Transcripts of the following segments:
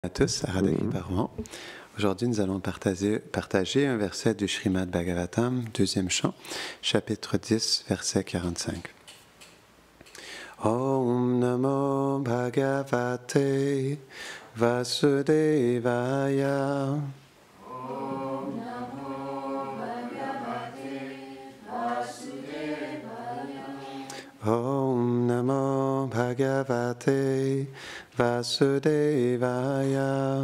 À tous, Radha Parvan. Aujourd'hui, nous allons partager un verset du Srimad Bhagavatam, deuxième chant, chapitre 10, verset 45. Om Namo Bhagavate Vasudevaya. Om Namo Bhagavate Vasudevaya. Om Namo Bhagavate Vasudevaya.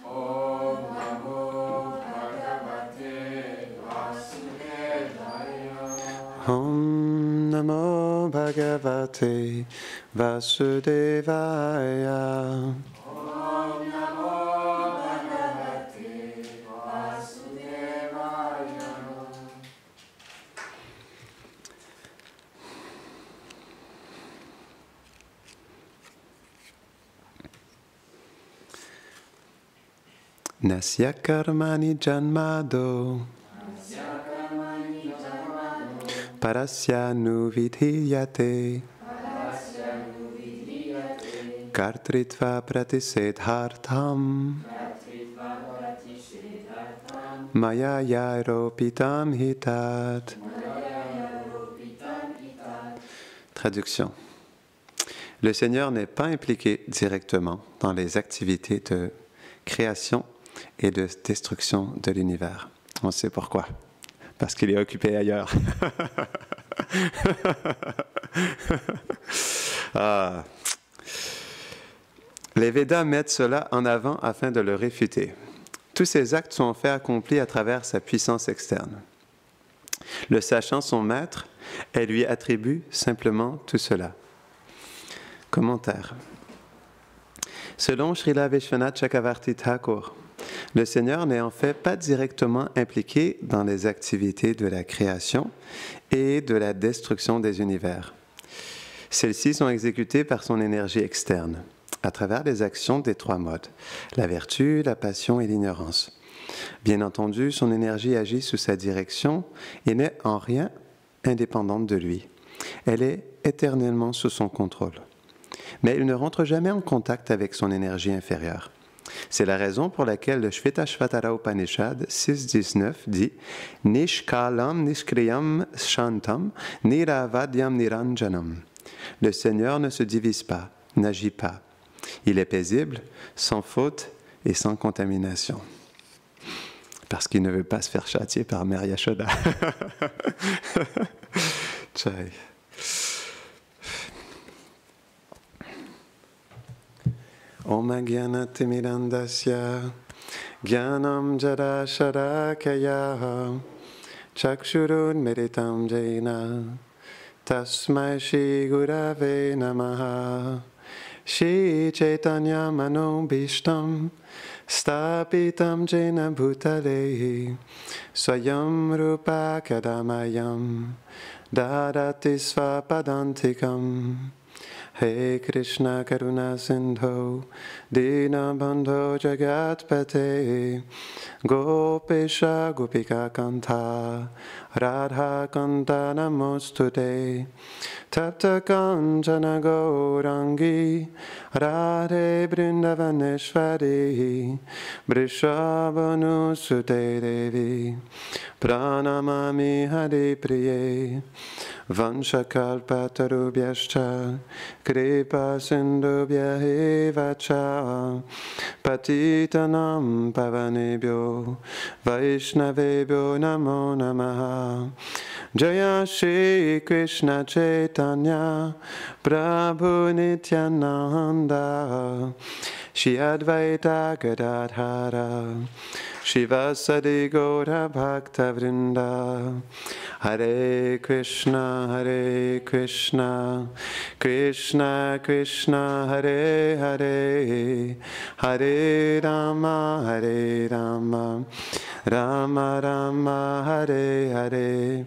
Om Namo Bhagavate Vasudevaya. Om Namo Bhagavate Vasudevaya. Om Namo Bhagavate Vasudevaya. Nasya karmani janmado parasya nuvidhiyate kartritva pratisedhartham maya yaropitam hitat. Traduction. Le Seigneur n'est pas impliqué directement dans les activités de création et de destruction de l'univers. On sait pourquoi. Parce qu'il est occupé ailleurs. Ah. Les Védas mettent cela en avant afin de le réfuter. Tous ces actes sont en fait accomplis à travers sa puissance externe. Le sachant son maître, elle lui attribue simplement tout cela. Commentaire. Selon Srila Vishwanath Chakravarti Thakur, le Seigneur n'est en fait pas directement impliqué dans les activités de la création et de la destruction des univers. Celles-ci sont exécutées par son énergie externe, à travers les actions des trois modes, la vertu, la passion et l'ignorance. Bien entendu, son énergie agit sous sa direction et n'est en rien indépendante de lui. Elle est éternellement sous son contrôle. Mais il ne rentre jamais en contact avec son énergie inférieure. C'est la raison pour laquelle le Shvetashvatara Upanishad 6.19 dit « Nishkalam niskriyam shantam niravadyam niranjanam ». Le Seigneur ne se divise pas, n'agit pas. Il est paisible, sans faute et sans contamination. Parce qu'il ne veut pas se faire châtier par Mère Yashoda. Tchai. Om Agyanatimirandasya Gyanam Jada Sharakaya Chakshurun Meditam Jaina Tasmai Shri Gurave Namaha Shri Chaitanya Manobhishtam Stapitam Jaina Bhutale Swayam Rupa Kadamayam Dadati Svapadantikam. Hey Krishna Karuna Sindho Dina Bandho Jagatpate Gopesha Gopika Kanta Radha Kanta Namostute Tapta Kanchana Gaurangi Radhe Brindavaneshwari Vrishabhanu Sute Devi Pranamami Hare Priye Vanshakalpatarubhyascha Kripa Sindhubhya eva cha Patitanam pavanebhyo Vaishnavebhyo namo namaha. Jaya Shri Krishna Chaitanya Prabhu Nityananda Shri Advaita Gadadhara Shivasadi Gaura Bhakta Vrinda. Hare Krishna, Krishna Krishna, Hare Hare, Hare Rama, Rama Rama, Hare Hare.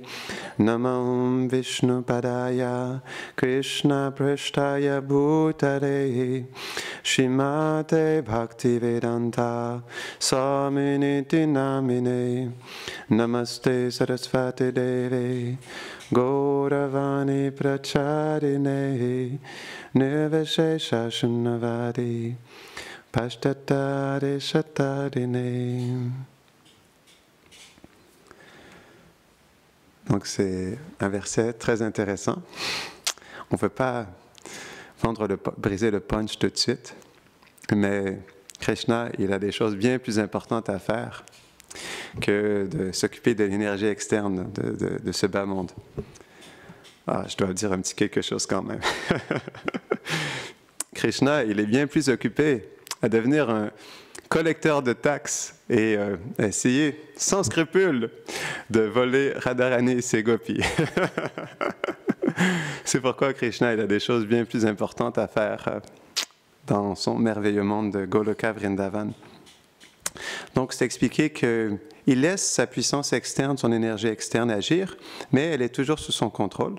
Namo Vishnu Padaya, Krishna Prasthaya Bhutare, Shrimate Bhaktivedanta Swaminiti Namine. Namaste Sarasvati Devi Gauravani Pracharine Nirvishesha Shunnavadi Pashtatare Shatarine. Donc c'est un verset très intéressant. On ne veut pas briser le punch tout de suite, mais Krishna, il a des choses bien plus importantes à faire que de s'occuper de l'énergie externe de ce bas monde. Ah, je dois dire un petit quelque chose quand même. Krishna, il est bien plus occupé à devenir un collecteur de taxes et essayer, sans scrupule, de voler Radharani et ses gopis. C'est pourquoi Krishna, il a des choses bien plus importantes à faire dans son merveilleux monde de Goloka Vrindavan. Donc, c'est expliqué qu'il laisse sa puissance externe, son énergie externe agir, mais elle est toujours sous son contrôle.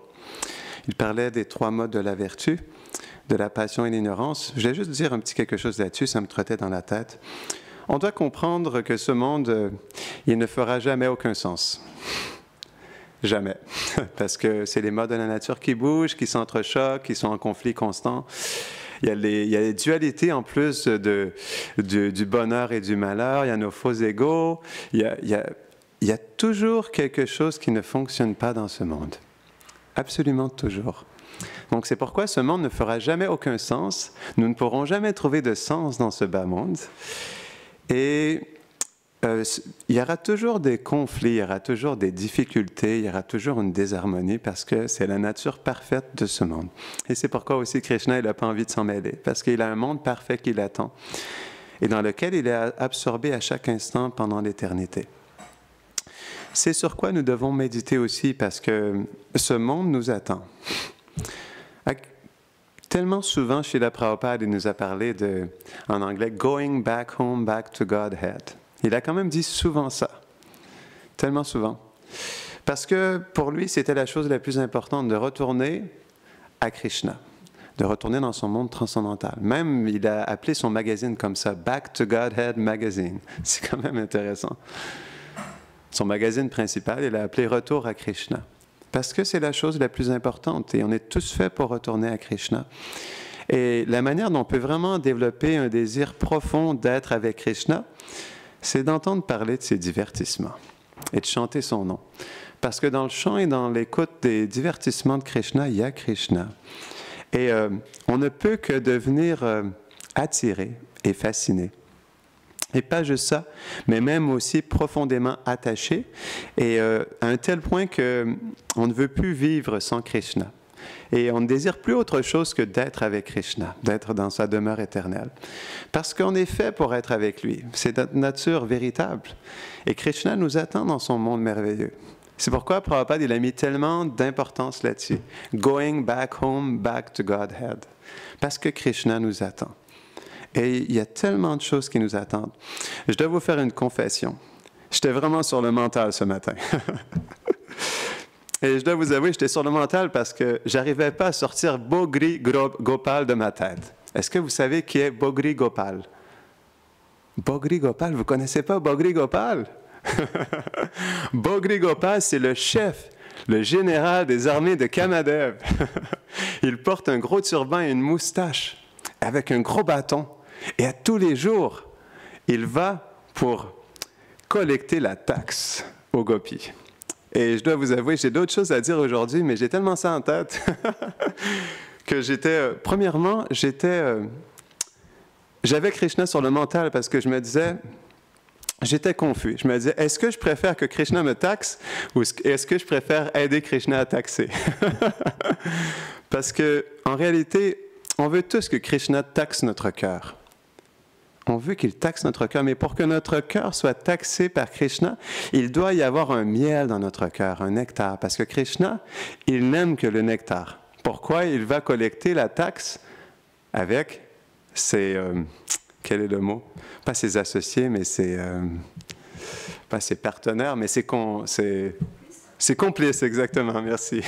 Il parlait des 3 modes de la vertu, de la passion et l'ignorance. Je vais juste dire un petit quelque chose là-dessus, ça me trottait dans la tête. On doit comprendre que ce monde, il ne fera jamais aucun sens. Jamais. Parce que c'est les modes de la nature qui bougent, qui s'entrechoquent, qui sont en conflit constant. Il y a les dualités en plus du bonheur et du malheur. Il y a nos faux égos. Il y a toujours quelque chose qui ne fonctionne pas dans ce monde. Absolument toujours. Donc c'est pourquoi ce monde ne fera jamais aucun sens. Nous ne pourrons jamais trouver de sens dans ce bas monde. Et il y aura toujours des conflits, il y aura toujours des difficultés, il y aura toujours une désharmonie parce que c'est la nature parfaite de ce monde. Et c'est pourquoi aussi Krishna, il n'a pas envie de s'en mêler, parce qu'il a un monde parfait qui l'attend et dans lequel il est absorbé à chaque instant pendant l'éternité. C'est sur quoi nous devons méditer aussi parce que ce monde nous attend. Tellement souvent, Srila Prabhupada, il nous a parlé en anglais, « going back home, back to Godhead ». Il a quand même dit souvent ça, tellement souvent. Parce que pour lui, c'était la chose la plus importante, de retourner à Krishna, de retourner dans son monde transcendantal. Même, il a appelé son magazine comme ça, « Back to Godhead Magazine ». C'est quand même intéressant. Son magazine principal, il a appelé « Retour à Krishna ». Parce que c'est la chose la plus importante et on est tous faits pour retourner à Krishna. Et la manière dont on peut vraiment développer un désir profond d'être avec Krishna, c'est d'entendre parler de ses divertissements et de chanter son nom. Parce que dans le chant et dans l'écoute des divertissements de Krishna, il y a Krishna. Et on ne peut que devenir attiré et fasciné. Et pas juste ça, mais même aussi profondément attaché, et à un tel point qu'on ne veut plus vivre sans Krishna. Et on ne désire plus autre chose que d'être avec Krishna, d'être dans sa demeure éternelle. Parce qu'on est fait pour être avec lui. C'est notre nature véritable. Et Krishna nous attend dans son monde merveilleux. C'est pourquoi Prabhupada, il a mis tellement d'importance là-dessus. Going back home, back to Godhead. Parce que Krishna nous attend. Et il y a tellement de choses qui nous attendent. Je dois vous faire une confession. J'étais vraiment sur le mental ce matin. Et je dois vous avouer, j'étais sur le mental parce que je n'arrivais pas à sortir Bogri Gopal de ma tête. Est-ce que vous savez qui est Bogri Gopal? Bogri Gopal, vous ne connaissez pas Bogri Gopal? Bogri Gopal, c'est le chef, le général des armées de Kamadev. Il porte un gros turban et une moustache avec un gros bâton. Et à tous les jours, il va pour collecter la taxe aux gopis. Et je dois vous avouer, j'ai d'autres choses à dire aujourd'hui, mais j'ai tellement ça en tête que j'avais Krishna sur le mental parce que je me disais, j'étais confus. Je me disais, est-ce que je préfère que Krishna me taxe ou est-ce que je préfère aider Krishna à taxer? Parce que, en réalité, on veut tous que Krishna taxe notre cœur. On veut qu'il taxe notre cœur, mais pour que notre cœur soit taxé par Krishna, il doit y avoir un miel dans notre cœur, un nectar, parce que Krishna, il n'aime que le nectar. Pourquoi il va collecter la taxe avec ses... quel est le mot? Pas ses associés, mais pas ses partenaires, mais ses complices, exactement, merci.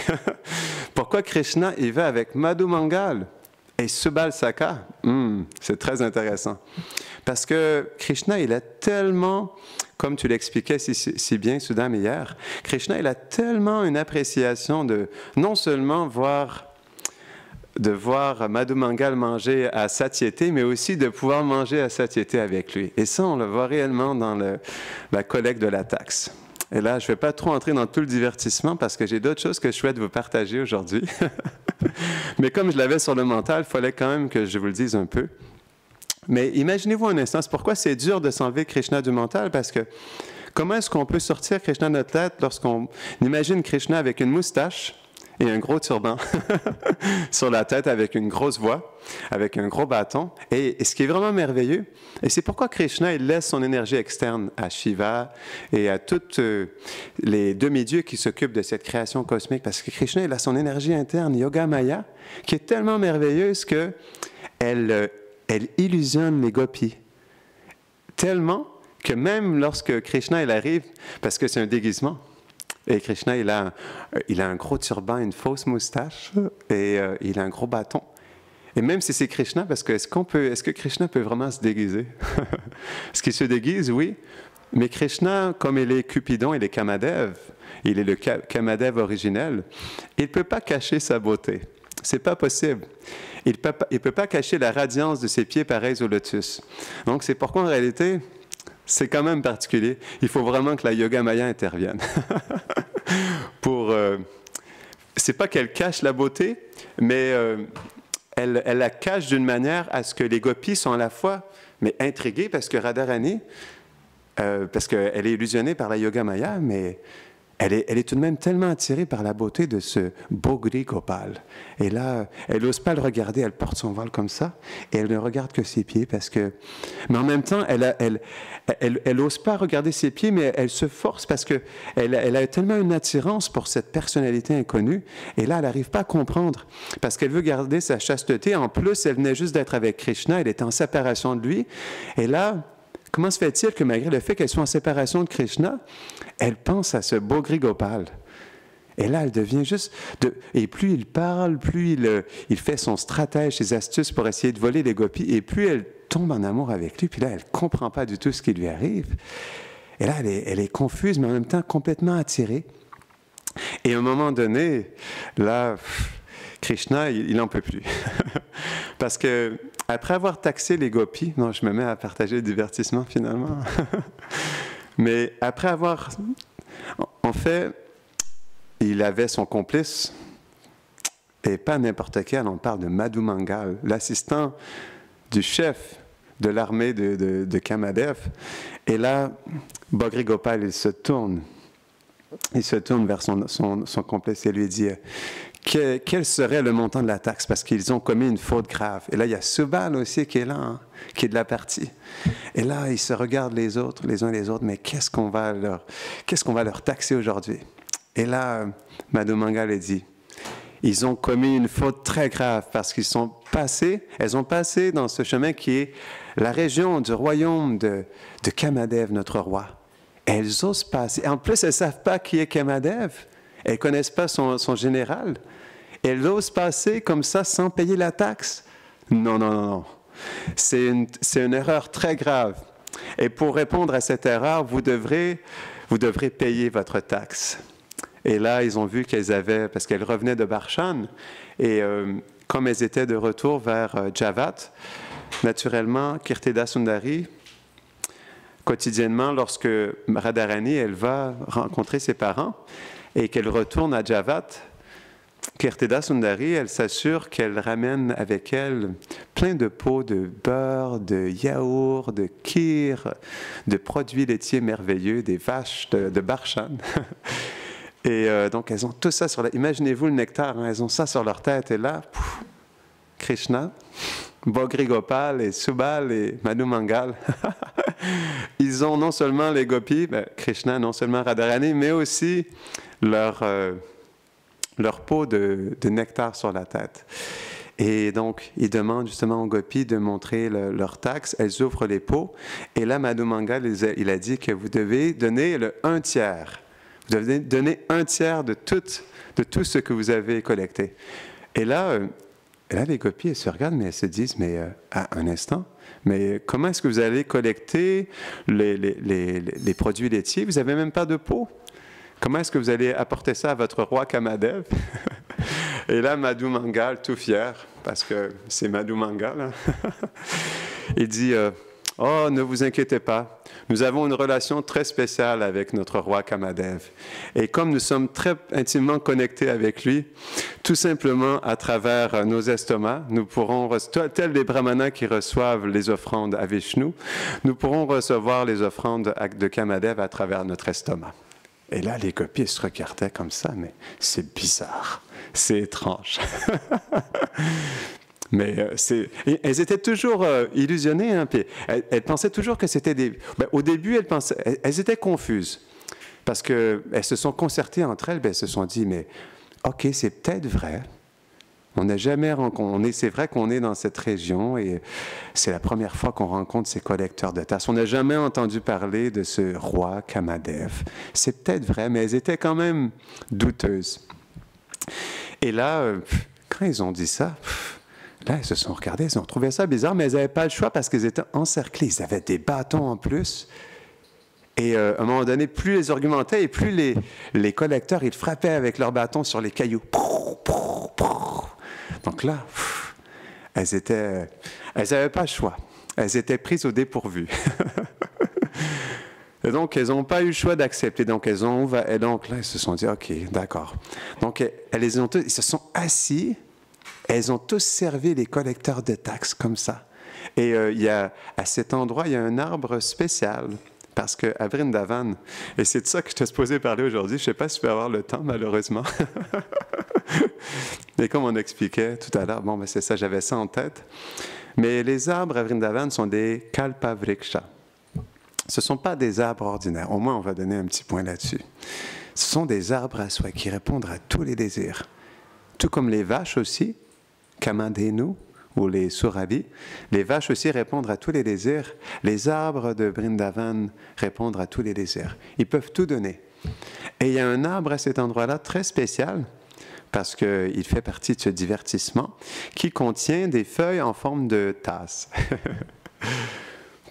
Pourquoi Krishna, il va avec Madhu Mangal et Subal Saka? C'est très intéressant. Parce que Krishna, il a tellement, comme tu l'expliquais si bien, Sudam, hier, Krishna, il a tellement une appréciation de non seulement voir de voir Madhu Mangal manger à satiété, mais aussi de pouvoir manger à satiété avec lui. Et ça, on le voit réellement dans la collecte de la taxe. Et là, je ne vais pas trop entrer dans tout le divertissement parce que j'ai d'autres choses que je souhaite vous partager aujourd'hui. Mais comme je l'avais sur le mental, il fallait quand même que je vous le dise un peu. Mais imaginez-vous un instant, c'est pourquoi c'est dur de s'enlever Krishna du mental, parce que comment est-ce qu'on peut sortir Krishna de notre tête lorsqu'on imagine Krishna avec une moustache et un gros turban sur la tête avec une grosse voix, avec un gros bâton. Et ce qui est vraiment merveilleux, et c'est pourquoi Krishna il laisse son énergie externe à Shiva et à tous les demi-dieux qui s'occupent de cette création cosmique, parce que Krishna il a son énergie interne, Yoga Maya, qui est tellement merveilleuse qu'elle illusionne les gopis. Tellement que même lorsque Krishna il arrive, parce que c'est un déguisement, et Krishna, il a un gros turban, une fausse moustache, et il a un gros bâton. Et même si c'est Krishna, parce que est-ce que Krishna peut vraiment se déguiser? Est-ce qu'il se déguise? Oui. Mais Krishna, comme il est Cupidon, il est Kamadev, il est le Kamadev originel, il ne peut pas cacher sa beauté. C'est pas possible. Il ne peut pas cacher la radiance de ses pieds pareils au lotus. Donc, c'est pourquoi, en réalité, c'est quand même particulier. Il faut vraiment que la Yoga Maya intervienne. C'est pas qu'elle cache la beauté, mais elle la cache d'une manière à ce que les gopis sont à la fois intrigués parce que Radharani, parce qu'elle est illusionnée par la Yoga Maya, mais elle est tout de même tellement attirée par la beauté de ce Bogri Gopal. Et là, elle n'ose pas le regarder, elle porte son voile comme ça, et elle ne regarde que ses pieds, parce que... Mais en même temps, elle n'ose pas regarder ses pieds, mais elle se force, parce qu'elle a tellement une attirance pour cette personnalité inconnue, et là, elle n'arrive pas à comprendre, parce qu'elle veut garder sa chasteté. En plus, elle venait juste d'être avec Krishna, elle était en séparation de lui, et là... Comment se fait-il que malgré le fait qu'elle soit en séparation de Krishna, elle pense à ce Bogri Gopal? Et là, elle devient juste... Et plus il parle, plus il fait son stratège, ses astuces pour essayer de voler les gopis, et plus elle tombe en amour avec lui, puis là, elle ne comprend pas du tout ce qui lui arrive. Et là, elle est confuse, mais en même temps complètement attirée. Et à un moment donné, là... Krishna, il n'en peut plus. Parce que après avoir taxé les gopis, non, je me mets à partager le divertissement finalement. Mais après avoir... En fait, il avait son complice, et pas n'importe quel, on parle de Madhu Mangal, l'assistant du chef de l'armée de Kamadev. Et là, Bogri Gopal, il se tourne vers son complice et lui dit... Quel serait le montant de la taxe? Parce qu'ils ont commis une faute grave. Et là, il y a Subal aussi qui est là, hein, qui est de la partie. Et là, ils se regardent les uns les autres, mais qu'est-ce qu'on va leur taxer aujourd'hui? Et là, Madhu Mangal a dit, ils ont commis une faute très grave parce elles ont passé dans ce chemin qui est la région du royaume de Kamadev, notre roi. Elles osent passer. En plus, elles ne savent pas qui est Kamadev. Elles ne connaissent pas son général. Elles osent passer comme ça sans payer la taxe. Non. C'est une erreur très grave. Et pour répondre à cette erreur, vous devrez payer votre taxe. Et là, ils ont vu qu'elles avaient, parce qu'elles revenaient de Barshan, et comme elles étaient de retour vers Javat, naturellement, Kirtida Sundari, quotidiennement, lorsque Radharani, elle va rencontrer ses parents, et qu'elle retourne à Javat, Kirtida Sundari, elle s'assure qu'elle ramène avec elle plein de pots de beurre, de yaourt, de kheer, de produits laitiers merveilleux, des vaches de Barshan. Et donc, elles ont tout ça sur imaginez-vous le nectar, hein, elles ont ça sur leur tête. Et là, Krishna, Bogri Gopal et Subal et Madhu Mangal, ils ont non seulement les gopis, Krishna, non seulement Radharani, mais aussi leur pot de nectar sur la tête. Et donc, ils demandent justement aux gopis de montrer leur taxe. Elles ouvrent les pots. Et là, Madhu Mangal, il a dit que vous devez donner le 1/3. Vous devez donner 1/3 de tout ce que vous avez collecté. Et là, les gopis, elles se regardent, mais elles se disent, mais un instant, mais comment est-ce que vous allez collecter les produits laitiers? Vous n'avez même pas de pot. Comment est-ce que vous allez apporter ça à votre roi Kamadev? Et là, Madhu Mangal, tout fier, parce que c'est Madhu Mangal, hein, il dit oh, ne vous inquiétez pas, nous avons une relation très spéciale avec notre roi Kamadev. Et comme nous sommes très intimement connectés avec lui, tout simplement à travers nos estomacs, nous pourrons, tels les brahmanas qui reçoivent les offrandes à Vishnu, nous pourrons recevoir les offrandes de Kamadev à travers notre estomac. Et là, les gopis se regardaient comme ça, mais c'est bizarre, c'est étrange. Mais elles étaient toujours illusionnées, hein, puis elles pensaient toujours que c'était des... Ben, au début, elles étaient confuses, parce qu'elles se sont concertées entre elles, ben, elles se sont dit, mais OK, c'est peut-être vrai. On n'a jamais rencontré... C'est vrai qu'on est dans cette région, et c'est la première fois qu'on rencontre ces collecteurs de tasses. On n'a jamais entendu parler de ce roi Kamadev. C'est peut-être vrai, mais elles étaient quand même douteuses. Et là, quand ils ont dit ça... Là, elles se sont regardées, elles ont trouvé ça bizarre, mais elles n'avaient pas le choix parce qu'elles étaient encerclées. Ils avaient des bâtons en plus. Et à un moment donné, plus elles argumentaient et plus les collecteurs, ils frappaient avec leurs bâtons sur les cailloux. Donc là, elles n'avaient pas le choix. Elles étaient prises au dépourvu. Et donc, elles n'ont pas eu le choix d'accepter. Donc, et donc là, elles se sont dit, OK, d'accord. Donc, ils se sont assis. Elles ont tous servi les collecteurs de taxes comme ça. Et à cet endroit, il y a un arbre spécial. Parce qu'à Vrindavan, et c'est de ça que je t'ai supposé parler aujourd'hui, je ne sais pas si je vais avoir le temps, malheureusement. Mais comme on expliquait tout à l'heure, bon, ben c'est ça, j'avais ça en tête. Mais les arbres à Vrindavan sont des kalpavriksha. Ce ne sont pas des arbres ordinaires. Au moins, on va donner un petit point là-dessus. Ce sont des arbres à soie qui répondent à tous les désirs. Tout comme les vaches aussi, Kamadhenu ou les Surabhi, les vaches aussi répondent à tous les désirs. Les arbres de Vrindavan répondent à tous les désirs. Ils peuvent tout donner. Et il y a un arbre à cet endroit-là très spécial, parce qu'il fait partie de ce divertissement, qui contient des feuilles en forme de tasse.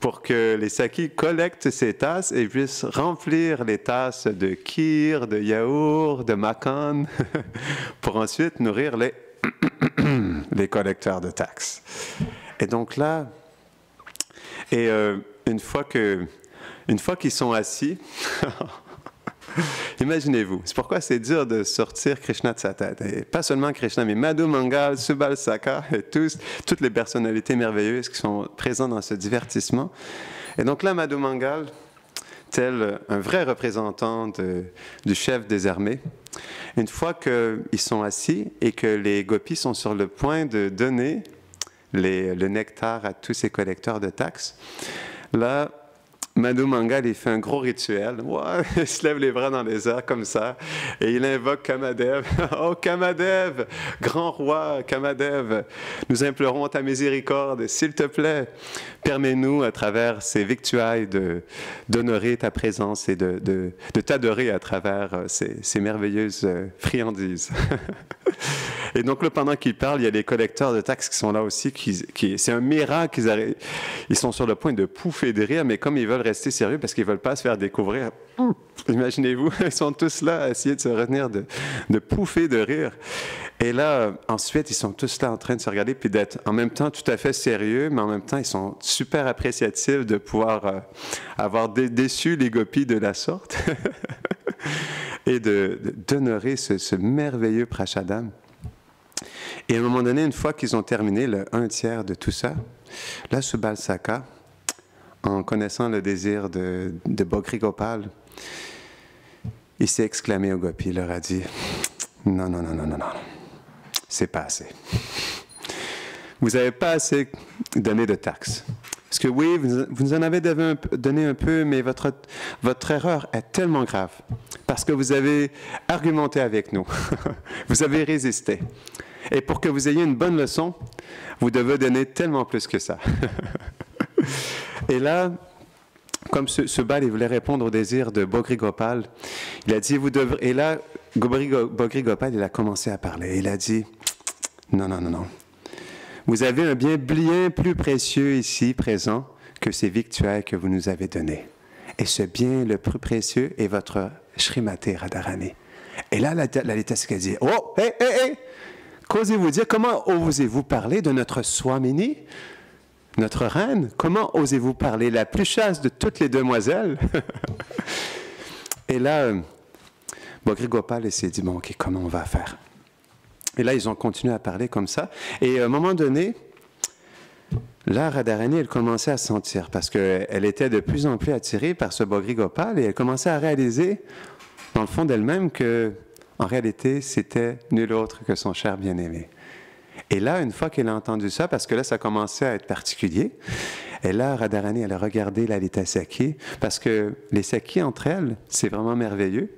Pour que les sakis collectent ces tasses et puissent remplir les tasses de kheer, de yaourt, de makan, pour ensuite nourrir les collecteurs de taxes. Et donc là, une fois qu'ils sont assis, imaginez-vous, c'est pourquoi c'est dur de sortir Krishna de sa tête. Et pas seulement Krishna, mais Madhu Mangal, Subal Saka, et toutes les personnalités merveilleuses qui sont présentes dans ce divertissement. Et donc là, Madhu Mangal, tel un vrai représentant du chef des armées, une fois qu'ils sont assis et que les gopis sont sur le point de donner le nectar à tous ces collecteurs de taxes, là, Madhu Mangal, il fait un gros rituel. Ouais, il se lève les bras dans les airs comme ça et il invoque Kamadev. Oh Kamadev, grand roi Kamadev, nous implorons ta miséricorde. S'il te plaît, permets-nous à travers ces victuailles d'honorer ta présence et de t'adorer à travers ces merveilleuses friandises. Et donc là, pendant qu'il parle, il y a les collecteurs de taxes qui sont là aussi. C'est un miracle ils sont sur le point de pouffer de rire, mais comme ils veulent rester sérieux parce qu'ils ne veulent pas se faire découvrir, imaginez-vous, ils sont tous là à essayer de se retenir de pouffer de rire. Et là, ensuite, ils sont tous là en train de se regarder puis d'être en même temps tout à fait sérieux, mais en même temps, ils sont super appréciatifs de pouvoir avoir déçu les gopis de la sorte et d'honorer ce merveilleux prachadam. Et à un moment donné, une fois qu'ils ont terminé le 1/3 de tout ça, là, Subal Saka, en connaissant le désir de Bogri Gopal, il s'est exclamé au gopi, il leur a dit « Non, non, non, non, non, non, c'est pas assez. Vous n'avez pas assez donné de taxes. Parce que oui, vous en avez donné un peu, mais votre erreur est tellement grave. Parce que vous avez argumenté avec nous. Vous avez résisté. Et pour que vous ayez une bonne leçon, vous devez donner tellement plus que ça. » Et là, comme ce bal, il voulait répondre au désir de Bogri Gopal, il a dit, vous devrez... Et là, Bogri Gopal, il a commencé à parler. Il a dit, non, non, non, non. Vous avez un bien plus précieux ici, présent, que ces victuailles que vous nous avez données. Et ce bien le plus précieux est votre Srimati Radharani. Et là, la Lalitasika dit, oh, hé, hé, hé! Qu'osez-vous dire? Comment osez-vous parler de notre Swamini, notre reine? Comment osez-vous parler? La plus chaste de toutes les demoiselles? Et là, Bogri Gopal s'est dit, bon, OK, comment on va faire? Et là, ils ont continué à parler comme ça. Et à un moment donné, là, Radharani, elle commençait à sentir, parce qu'elle était de plus en plus attirée par ce Bogri Gopal, et elle commençait à réaliser, dans le fond d'elle-même, que en réalité, c'était nul autre que son cher bien-aimé. Et là, une fois qu'elle a entendu ça, parce que là, ça commençait à être particulier, et là, Radharani, elle a regardé Lalita Sakhi, parce que les Sakhi, entre elles, c'est vraiment merveilleux.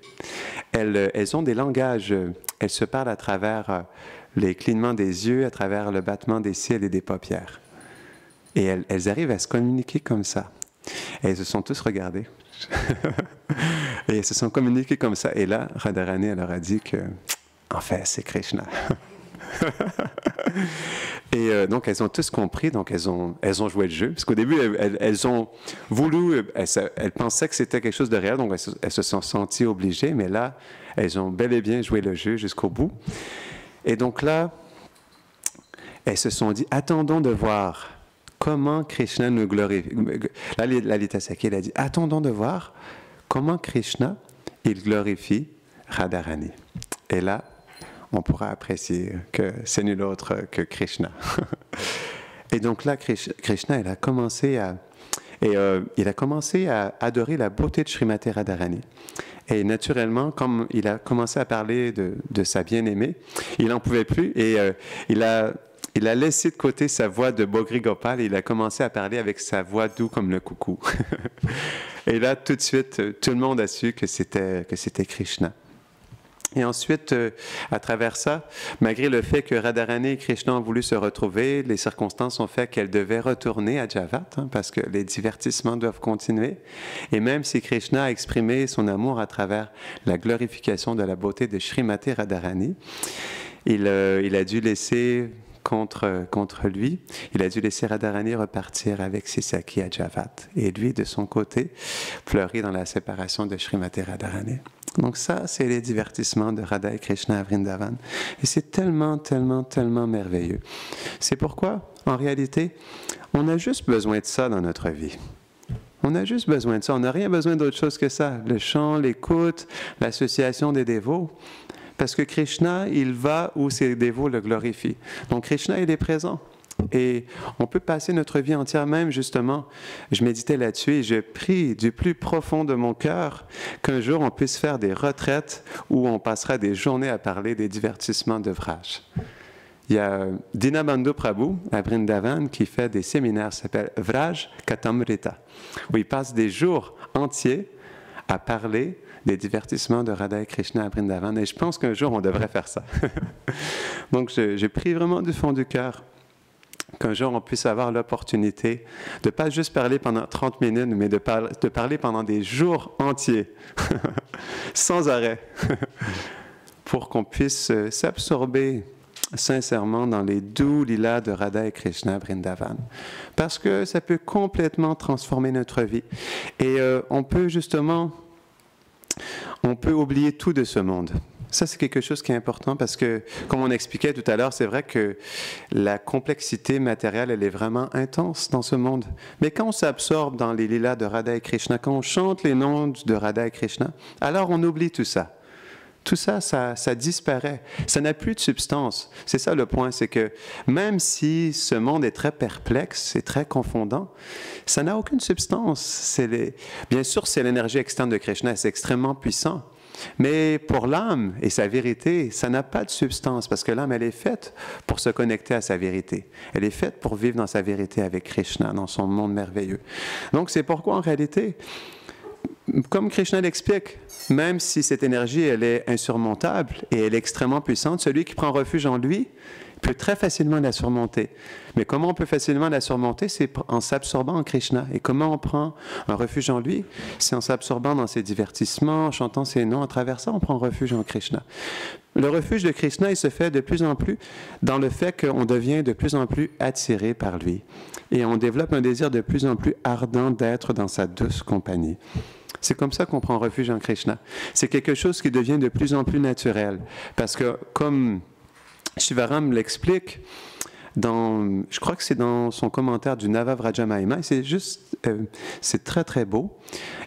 Elles ont des langages, elles se parlent à travers les clignements des yeux, à travers le battement des cils et des paupières. Et elles arrivent à se communiquer comme ça. Et elles se sont tous regardées. Et elles se sont communiquées comme ça. Et là, Radharani, elle leur a dit que, en fait, c'est Krishna. Et donc, elles ont tous compris, donc elles ont joué le jeu. Parce qu'au début, elles ont voulu, elles pensaient que c'était quelque chose de réel, donc elles se sont senties obligées, mais là, elles ont bel et bien joué le jeu jusqu'au bout. Et donc là, elles se sont dit, attendons de voir comment Krishna nous glorifie. Là, Lalita Sakhi, elle a dit, attendons de voir comment Krishna, il glorifie Radharani. Et là, on pourra apprécier que c'est nul autre que Krishna. Et donc là, Krishna, il a commencé à adorer la beauté de Srimati Radharani. Et naturellement, comme il a commencé à parler de sa bien-aimée, il n'en pouvait plus et il a laissé de côté sa voix de Bogri Gopal et il a commencé à parler avec sa voix doux comme le coucou. Et là, tout de suite, tout le monde a su que c'était Krishna. Et ensuite, à travers ça, malgré le fait que Radharani et Krishna ont voulu se retrouver, les circonstances ont fait qu'elles devaient retourner à Javat, parce que les divertissements doivent continuer. Et même si Krishna a exprimé son amour à travers la glorification de la beauté de Srimati Radharani, il a dû laisser contre lui, il a dû laisser Radharani repartir avec ses Sakhi à Javat. Et lui, de son côté, pleurer dans la séparation de Srimati Radharani. Donc ça, c'est les divertissements de Radha et Krishna à Vrindavan. Et c'est tellement, tellement, tellement merveilleux. C'est pourquoi, en réalité, on a juste besoin de ça dans notre vie. On a juste besoin de ça. On n'a rien besoin d'autre chose que ça. Le chant, l'écoute, l'association des dévots. Parce que Krishna, il va où ses dévots le glorifient. Donc Krishna, il est présent. Et on peut passer notre vie entière, même justement, je méditais là-dessus et je prie du plus profond de mon cœur qu'un jour on puisse faire des retraites où on passera des journées à parler des divertissements de Vraj. Il y a Dinabandhu Prabhu à Vrindavan qui fait des séminaires qui s'appellent Vraj Katamrita, où il passe des jours entiers à parler des divertissements de Radha et Krishna à Vrindavan. Et je pense qu'un jour on devrait faire ça. Donc je prie vraiment du fond du cœur qu'un jour on puisse avoir l'opportunité de ne pas juste parler pendant 30 minutes, mais de parler pendant des jours entiers, sans arrêt, pour qu'on puisse s'absorber sincèrement dans les doux lilas de Radha et Krishna à Vrindavan. Parce que ça peut complètement transformer notre vie. Et on peut oublier tout de ce monde. Ça, c'est quelque chose qui est important parce que, comme on expliquait tout à l'heure, c'est vrai que la complexité matérielle, elle est vraiment intense dans ce monde. Mais quand on s'absorbe dans les lilas de Radha et Krishna, quand on chante les noms de Radha et Krishna, alors on oublie tout ça. Tout ça, ça disparaît. Ça n'a plus de substance. C'est ça le point, c'est que même si ce monde est très perplexe et très confondant, ça n'a aucune substance. Bien sûr, c'est l'énergie externe de Krishna, c'est extrêmement puissant. Mais pour l'âme et sa vérité, ça n'a pas de substance parce que l'âme, elle est faite pour se connecter à sa vérité. Elle est faite pour vivre dans sa vérité avec Krishna, dans son monde merveilleux. Donc, c'est pourquoi, en réalité, comme Krishna l'explique, même si cette énergie, elle est insurmontable et elle est extrêmement puissante, celui qui prend refuge en lui peut très facilement la surmonter. Mais comment on peut facilement la surmonter? C'est en s'absorbant en Krishna. Et comment on prend un refuge en lui? C'est en s'absorbant dans ses divertissements, en chantant ses noms. À travers ça, on prend refuge en Krishna. Le refuge de Krishna, il se fait de plus en plus dans le fait qu'on devient de plus en plus attiré par lui. Et on développe un désir de plus en plus ardent d'être dans sa douce compagnie. C'est comme ça qu'on prend refuge en Krishna. C'est quelque chose qui devient de plus en plus naturel. Parce que comme Shivaram l'explique je crois que c'est dans son commentaire du Nava Vraja Mahima, c'est très très beau.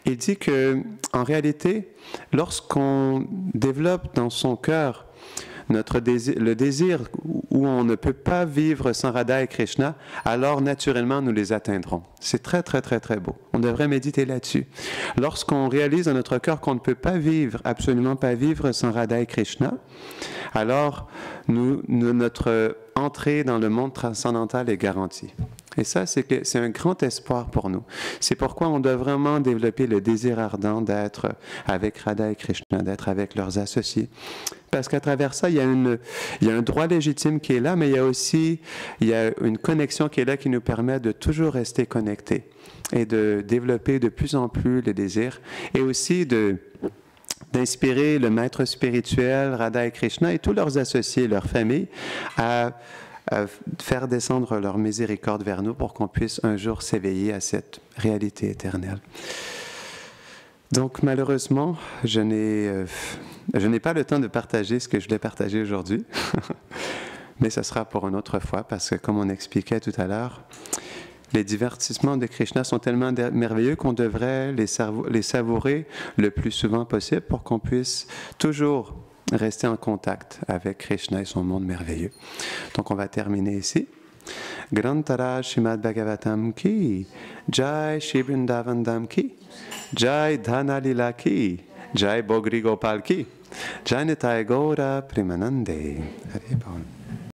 Il dit que, en réalité, lorsqu'on développe dans son cœur le désir où on ne peut pas vivre sans Radha et Krishna, alors naturellement nous les atteindrons. C'est très très très très beau. On devrait méditer là-dessus. Lorsqu'on réalise dans notre cœur qu'on ne peut pas vivre, absolument pas vivre sans Radha et Krishna, alors notre entrée dans le monde transcendantal est garantie. Et ça, c'est un grand espoir pour nous. C'est pourquoi on doit vraiment développer le désir ardent d'être avec Radha et Krishna, d'être avec leurs associés. Parce qu'à travers ça, il y a un droit légitime qui est là, mais il y a une connexion qui est là qui nous permet de toujours rester connectés et de développer de plus en plus le désir et aussi d'inspirer le maître spirituel, Radha et Krishna et tous leurs associés, leurs familles, à faire descendre leur miséricorde vers nous pour qu'on puisse un jour s'éveiller à cette réalité éternelle. Donc, malheureusement, je n'ai pas le temps de partager ce que je voulais partager aujourd'hui, mais ce sera pour une autre fois, parce que, comme on expliquait tout à l'heure, les divertissements de Krishna sont tellement merveilleux qu'on devrait les savourer le plus souvent possible pour qu'on puisse toujours rester en contact avec Krishna et son monde merveilleux. Donc, on va terminer ici. Grantara Shrimad Bhagavatam ki, Jai Shri Vrindavan Dham ki, Jai Dhana Lila ki, Jai Bogri Gopal ki, Jai Nitai Gaura Premanande. Hare Bol.